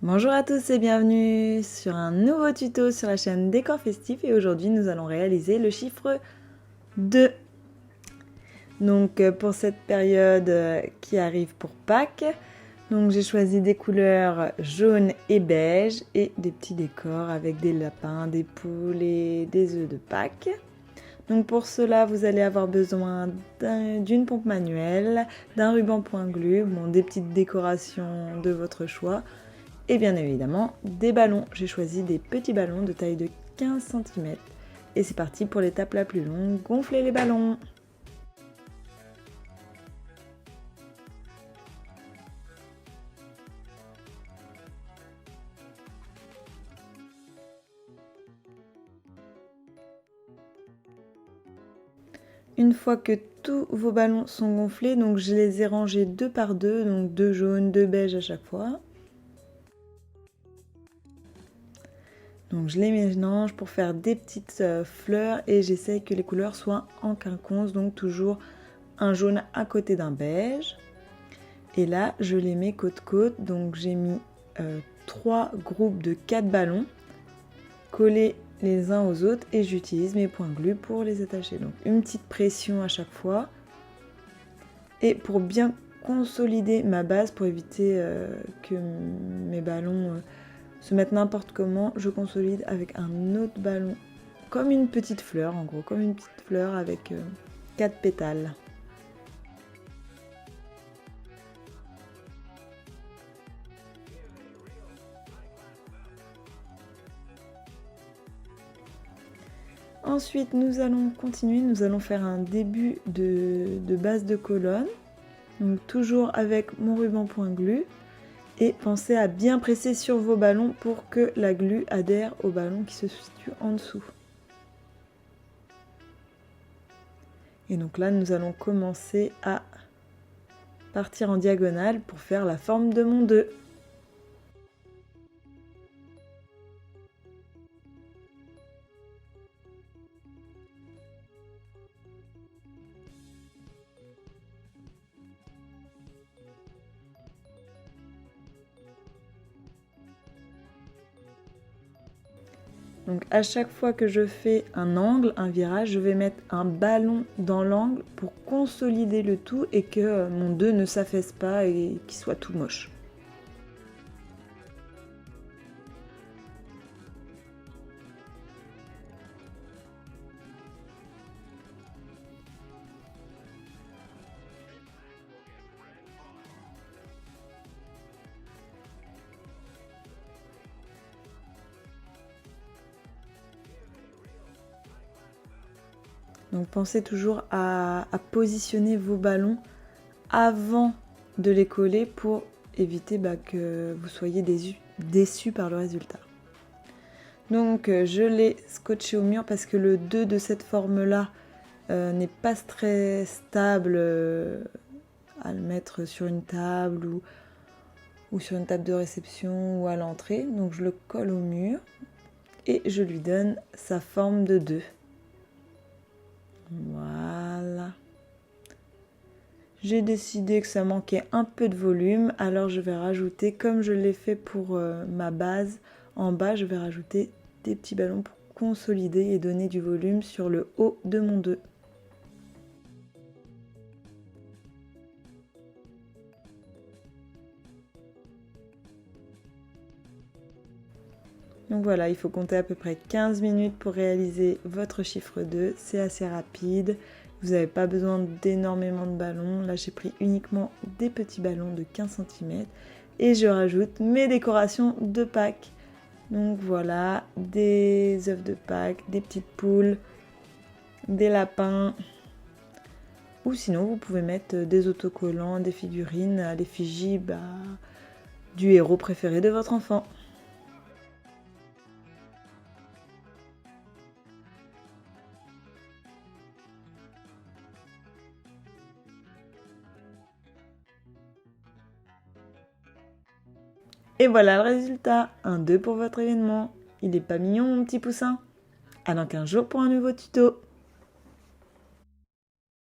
Bonjour à tous et bienvenue sur un nouveau tuto sur la chaîne Décor Festif et aujourd'hui nous allons réaliser le chiffre 2. Donc pour cette période qui arrive pour Pâques, donc j'ai choisi des couleurs jaune et beige et des petits décors avec des lapins, des poules et des œufs de Pâques. Donc pour cela vous allez avoir besoin d'une pompe manuelle, d'un ruban point glu, des petites décorations de votre choix. Et bien évidemment, des ballons. J'ai choisi des petits ballons de taille de 15 cm. Et c'est parti pour l'étape la plus longue, gonfler les ballons. Une fois que tous vos ballons sont gonflés, donc je les ai rangés deux par deux, donc deux jaunes, deux beiges à chaque fois. Donc je les mélange pour faire des petites fleurs et j'essaye que les couleurs soient en quinconce, donc toujours un jaune à côté d'un beige. Et là, je les mets côte-côte, donc j'ai mis 3 groupes de 4 ballons collés les uns aux autres et j'utilise mes points glu pour les attacher. Donc une petite pression à chaque fois. Et pour bien consolider ma base, pour éviter que mes ballons se mettent n'importe comment, je consolide avec un autre ballon, comme une petite fleur en gros, comme une petite fleur avec 4 pétales. Ensuite, nous allons continuer, nous allons faire un début de base de colonne. Donc toujours avec mon ruban point glu. Et pensez à bien presser sur vos ballons pour que la glu adhère au ballon qui se situe en dessous. Et donc là, nous allons commencer à partir en diagonale pour faire la forme de mon 2. Donc à chaque fois que je fais un angle, un virage, je vais mettre un ballon dans l'angle pour consolider le tout et que mon 2 ne s'affaisse pas et qu'il soit tout moche. Donc pensez toujours à positionner vos ballons avant de les coller pour éviter que vous soyez déçus par le résultat. Donc je l'ai scotché au mur parce que le 2 de cette forme-là n'est pas très stable à le mettre sur une table ou sur une table de réception ou à l'entrée. Donc je le colle au mur et je lui donne sa forme de 2. Voilà. J'ai décidé que ça manquait un peu de volume, alors je vais rajouter, comme je l'ai fait pour ma base, en bas je vais rajouter des petits ballons pour consolider et donner du volume sur le haut de mon 2. Donc voilà, il faut compter à peu près 15 minutes pour réaliser votre chiffre 2, c'est assez rapide. Vous n'avez pas besoin d'énormément de ballons. Là, j'ai pris uniquement des petits ballons de 15 cm. Et je rajoute mes décorations de Pâques. Donc voilà, des œufs de Pâques, des petites poules, des lapins. Ou sinon, vous pouvez mettre des autocollants, des figurines à l'effigie du héros préféré de votre enfant. Et voilà le résultat, un 2 pour votre événement. Il est pas mignon mon petit poussin? À dans 15 jours pour un nouveau tuto.